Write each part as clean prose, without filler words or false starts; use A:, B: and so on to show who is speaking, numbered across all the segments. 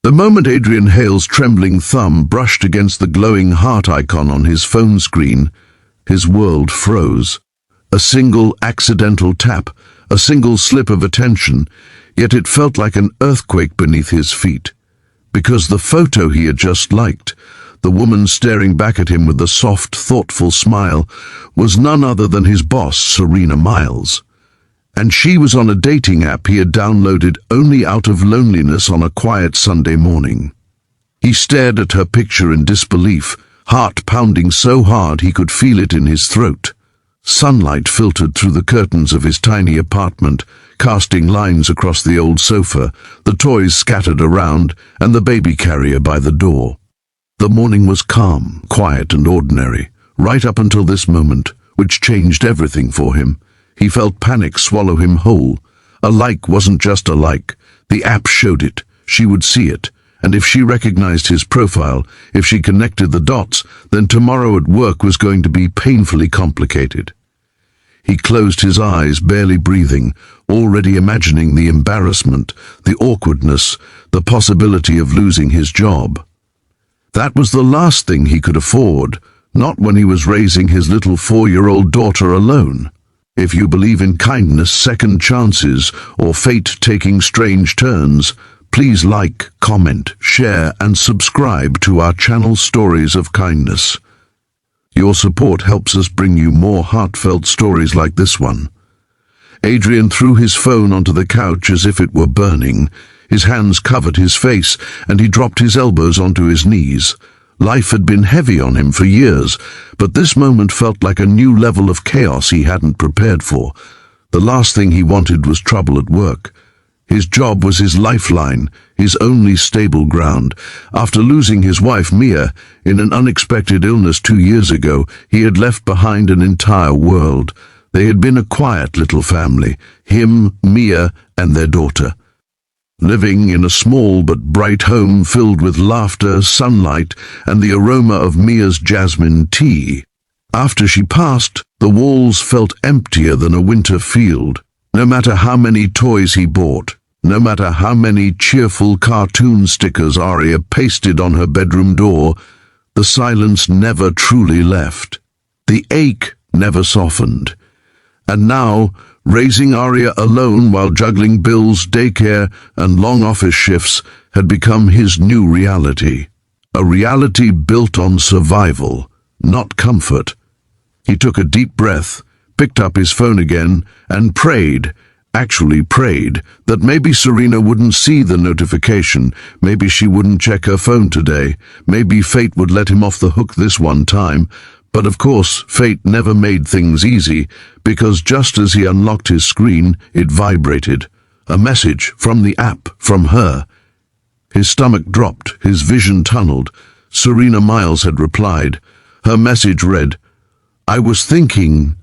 A: The moment Adrian Hale's trembling thumb brushed against the glowing heart icon on his phone screen, his world froze. A single accidental tap, a single slip of attention, yet it felt like an earthquake beneath his feet. Because the photo he had just liked, the woman staring back at him with a soft, thoughtful smile, was none other than his boss, Serena Miles. And she was on a dating app he had downloaded only out of loneliness on a quiet Sunday morning. He stared at her picture in disbelief, heart pounding so hard he could feel it in his throat. Sunlight filtered through the curtains of his tiny apartment, casting lines across the old sofa, the toys scattered around, and the baby carrier by the door. The morning was calm, quiet and ordinary, right up until this moment, which changed everything for him. He felt panic swallow him whole. A like wasn't just a like. The app showed it. She would see it. And if she recognized his profile, if she connected the dots, then tomorrow at work was going to be painfully complicated. He closed his eyes, barely breathing, already imagining the embarrassment, the awkwardness, the possibility of losing his job. That was the last thing he could afford, not when he was raising his little 4-year-old daughter alone. If you believe in kindness, second chances, or fate taking strange turns, please like, comment, share, and subscribe to our channel Stories of Kindness. Your support helps us bring you more heartfelt stories like this one. Adrian threw his phone onto the couch as if it were burning. His hands covered his face, and he dropped his elbows onto his knees. Life had been heavy on him for years, but this moment felt like a new level of chaos he hadn't prepared for. The last thing he wanted was trouble at work. His job was his lifeline, his only stable ground. After losing his wife, Mia, in an unexpected illness 2 years ago, he had left behind an entire world. They had been a quiet little family, him, Mia, and their daughter. Living in a small but bright home filled with laughter, sunlight, and the aroma of Mia's jasmine tea. After she passed, the walls felt emptier than a winter field. No matter how many toys he bought, no matter how many cheerful cartoon stickers Aria pasted on her bedroom door, the silence never truly left. The ache never softened. And now, raising Aria alone while juggling bills, daycare, and long office shifts had become his new reality. A reality built on survival, not comfort. He took a deep breath, picked up his phone again, and prayed, that maybe Serena wouldn't see the notification, maybe she wouldn't check her phone today, maybe fate would let him off the hook this one time. But of course, fate never made things easy, because just as he unlocked his screen, it vibrated. A message from the app, from her. His stomach dropped, his vision tunneled. Serena Miles had replied. Her message read, "I was thinking,"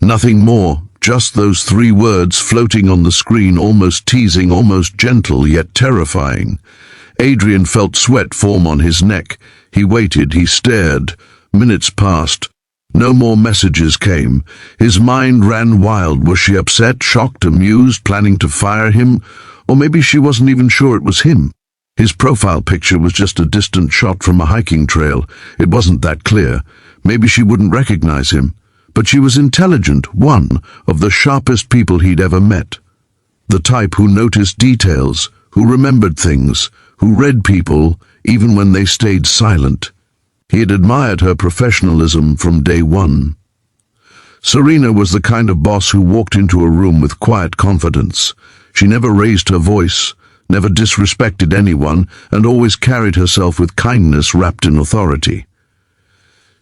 A: nothing more, just those 3 words floating on the screen, almost teasing, almost gentle, yet terrifying. Adrian felt sweat form on his neck. He waited, he stared. Minutes passed. No more messages came. His mind ran wild. Was she upset, shocked, amused, planning to fire him? Or maybe she wasn't even sure it was him. His profile picture was just a distant shot from a hiking trail. It wasn't that clear. Maybe she wouldn't recognize him. But she was intelligent, one of the sharpest people he'd ever met. The type who noticed details, who remembered things, who read people, even when they stayed silent. He had admired her professionalism from day one. Serena was the kind of boss who walked into a room with quiet confidence. She never raised her voice, never disrespected anyone, and always carried herself with kindness wrapped in authority.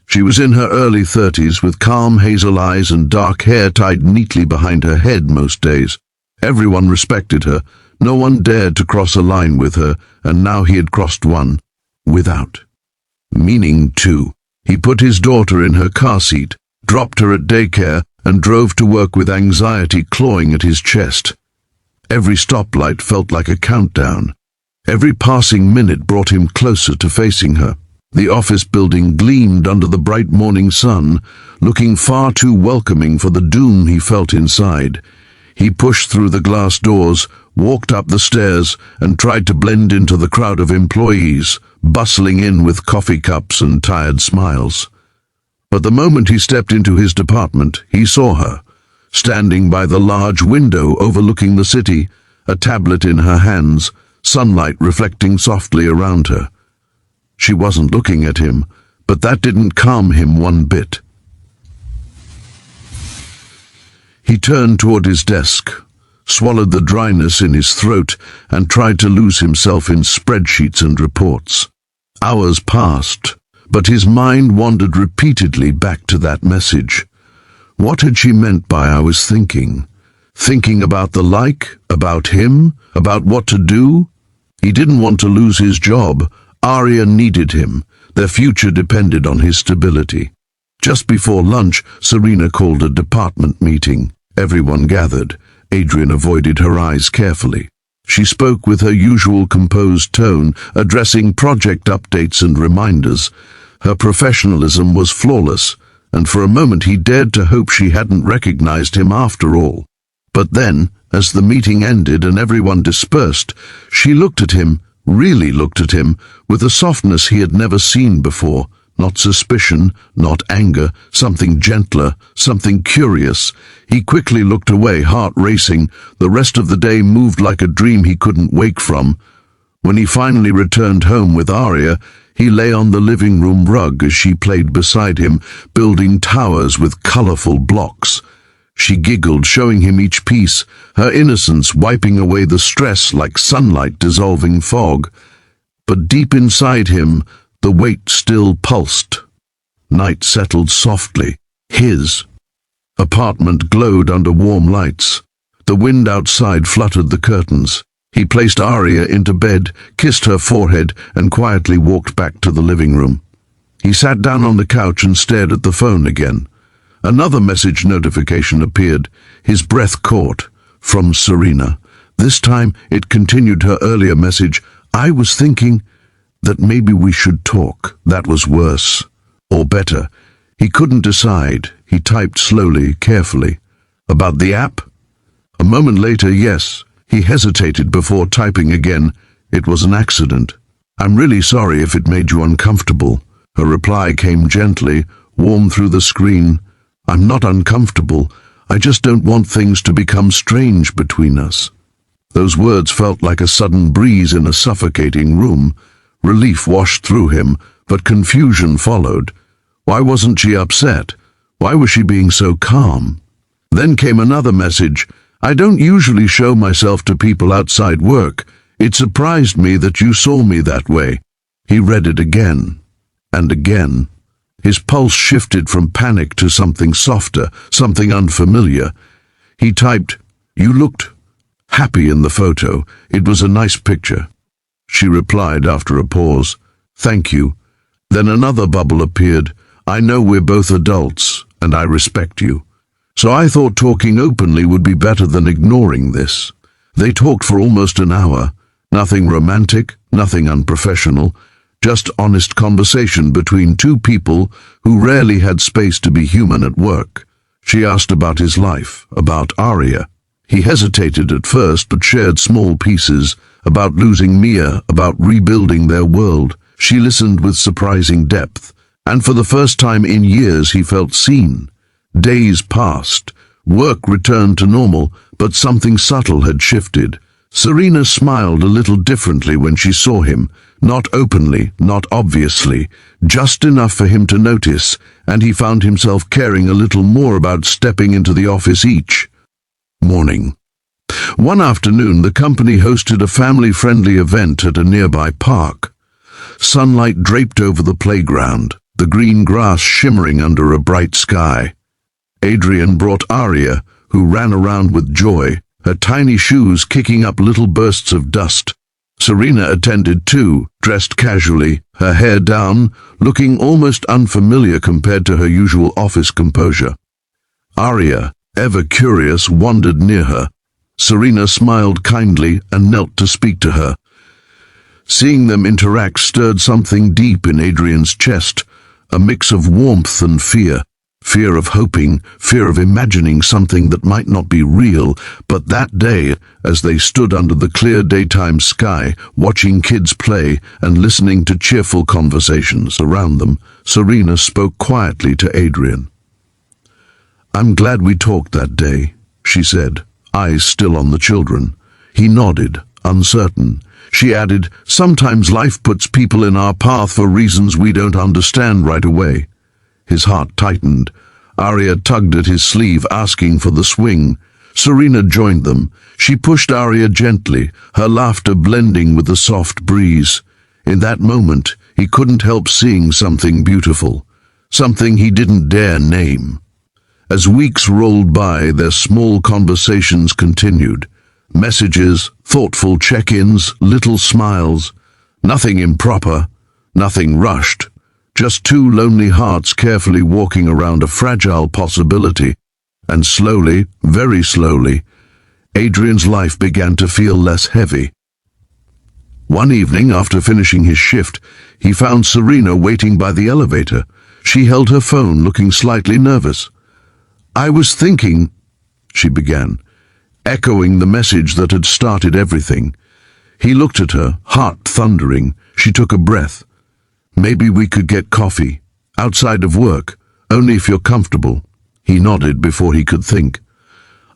A: She was in her early 30s, with calm hazel eyes and dark hair tied neatly behind her head most days. Everyone respected her. No one dared to cross a line with her, and now he had crossed one. Without. Meaning to. He put his daughter in her car seat, dropped her at daycare, and drove to work with anxiety clawing at his chest. Every stoplight felt like a countdown. Every passing minute brought him closer to facing her. The office building gleamed under the bright morning sun, looking far too welcoming for the doom he felt inside. He pushed through the glass doors, walked up the stairs and tried to blend into the crowd of employees, bustling in with coffee cups and tired smiles. But the moment he stepped into his department, he saw her, standing by the large window overlooking the city, a tablet in her hands, sunlight reflecting softly around her. She wasn't looking at him, but that didn't calm him one bit. He turned toward his desk, swallowed the dryness in his throat, and tried to lose himself in spreadsheets and reports. Hours passed, but his mind wandered repeatedly back to that message. What had she meant by "I was thinking"? Thinking about the like, about him, about what to do? He didn't want to lose his job. Arya needed him. Their future depended on his stability. Just before lunch, Serena called a department meeting. Everyone gathered. Adrian avoided her eyes carefully. She spoke with her usual composed tone, addressing project updates and reminders. Her professionalism was flawless, and for a moment he dared to hope she hadn't recognized him after all. But then, as the meeting ended and everyone dispersed, she looked at him, really looked at him, with a softness he had never seen before. Not suspicion, not anger, something gentler, something curious. He quickly looked away, heart racing. The rest of the day moved like a dream he couldn't wake from. When he finally returned home with Arya, he lay on the living room rug as she played beside him, building towers with colorful blocks. She giggled, showing him each piece, her innocence wiping away the stress like sunlight dissolving fog. But deep inside him, the weight still pulsed. Night settled softly. His apartment glowed under warm lights. The wind outside fluttered the curtains. He placed Arya into bed, kissed her forehead, and quietly walked back to the living room. He sat down on the couch and stared at the phone again. Another message notification appeared. His breath caught. From Serena. This time it continued her earlier message. "I was thinking that maybe we should talk." That was worse. Or better. He couldn't decide. He typed slowly, carefully. "About the app?" A moment later, yes. He hesitated before typing again. "It was an accident. I'm really sorry if it made you uncomfortable." Her reply came gently, warm through the screen. "I'm not uncomfortable. I just don't want things to become strange between us." Those words felt like a sudden breeze in a suffocating room. Relief washed through him, but confusion followed. Why wasn't she upset? Why was she being so calm? Then came another message. "I don't usually show myself to people outside work. It surprised me that you saw me that way." He read it again and again. His pulse shifted from panic to something softer, something unfamiliar. He typed, "You looked happy in the photo. It was a nice picture." She replied after a pause, "Thank you." Then another bubble appeared. "I know we're both adults, and I respect you. So I thought talking openly would be better than ignoring this." They talked for almost an hour. Nothing romantic, nothing unprofessional, just honest conversation between two people who rarely had space to be human at work. She asked about his life, about Arya. He hesitated at first, but shared small pieces, about losing Mia, about rebuilding their world. She listened with surprising depth, and for the first time in years he felt seen. Days passed. Work returned to normal, but something subtle had shifted. Serena smiled a little differently when she saw him, not openly, not obviously, just enough for him to notice, and he found himself caring a little more about stepping into the office each morning. One afternoon, the company hosted a family-friendly event at a nearby park. Sunlight draped over the playground, the green grass shimmering under a bright sky. Adrian brought Arya, who ran around with joy, her tiny shoes kicking up little bursts of dust. Serena attended too, dressed casually, her hair down, looking almost unfamiliar compared to her usual office composure. Arya, ever curious, wandered near her. Serena smiled kindly and knelt to speak to her. Seeing them interact stirred something deep in Adrian's chest, a mix of warmth and fear. fear of hoping, fear of imagining something that might not be real. But that day, as they stood under the clear daytime sky, watching kids play and listening to cheerful conversations around them, Serena spoke quietly to Adrian. "I'm glad we talked that day," she said, eyes still on the children. He nodded, uncertain. She added, "Sometimes life puts people in our path for reasons we don't understand right away." His heart tightened. Arya tugged at his sleeve, asking for the swing. Serena joined them. She pushed Arya gently, her laughter blending with the soft breeze. In that moment, he couldn't help seeing something beautiful, something he didn't dare name. As weeks rolled by, their small conversations continued. Messages, thoughtful check-ins, little smiles. Nothing improper, nothing rushed. Just two lonely hearts carefully walking around a fragile possibility. And slowly, very slowly, Adrian's life began to feel less heavy. One evening, after finishing his shift, he found Serena waiting by the elevator. She held her phone, looking slightly nervous. "I was thinking," she began, echoing the message that had started everything. He looked at her, heart thundering. She took a breath. "Maybe we could get coffee, outside of work, only if you're comfortable." He nodded before he could think.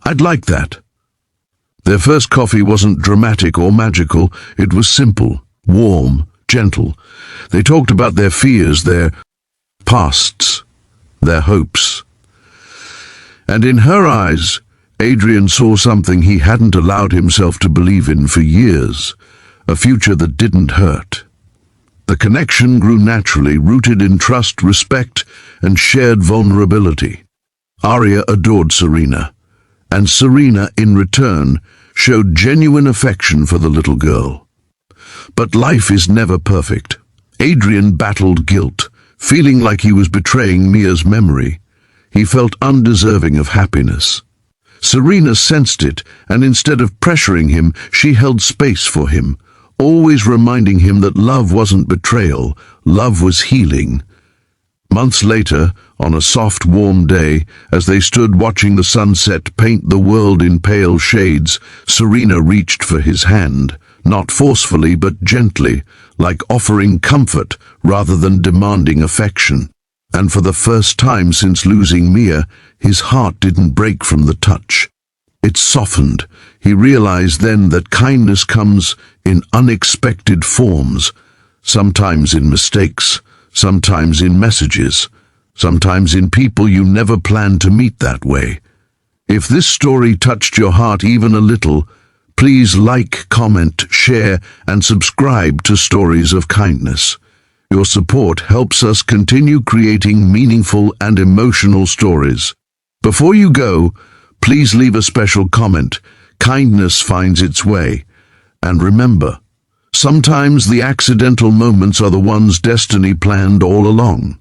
A: "I'd like that." Their first coffee wasn't dramatic or magical. It was simple, warm, gentle. They talked about their fears, their pasts, their hopes. And in her eyes, Adrian saw something he hadn't allowed himself to believe in for years, a future that didn't hurt. The connection grew naturally, rooted in trust, respect, and shared vulnerability. Arya adored Serena, and Serena, in return, showed genuine affection for the little girl. But life is never perfect. Adrian battled guilt, feeling like he was betraying Mia's memory. He felt undeserving of happiness. Serena sensed it, and instead of pressuring him, she held space for him, always reminding him that love wasn't betrayal, love was healing. Months later, on a soft, warm day, as they stood watching the sunset paint the world in pale shades, Serena reached for his hand, not forcefully but gently, like offering comfort rather than demanding affection. And for the first time since losing Mia, his heart didn't break from the touch. It softened. He realized then that kindness comes in unexpected forms, sometimes in mistakes, sometimes in messages, sometimes in people you never planned to meet that way. If this story touched your heart even a little, please like, comment, share, and subscribe to Stories of Kindness. Your support helps us continue creating meaningful and emotional stories. Before you go, please leave a special comment. Kindness finds its way. And remember, sometimes the accidental moments are the ones destiny planned all along.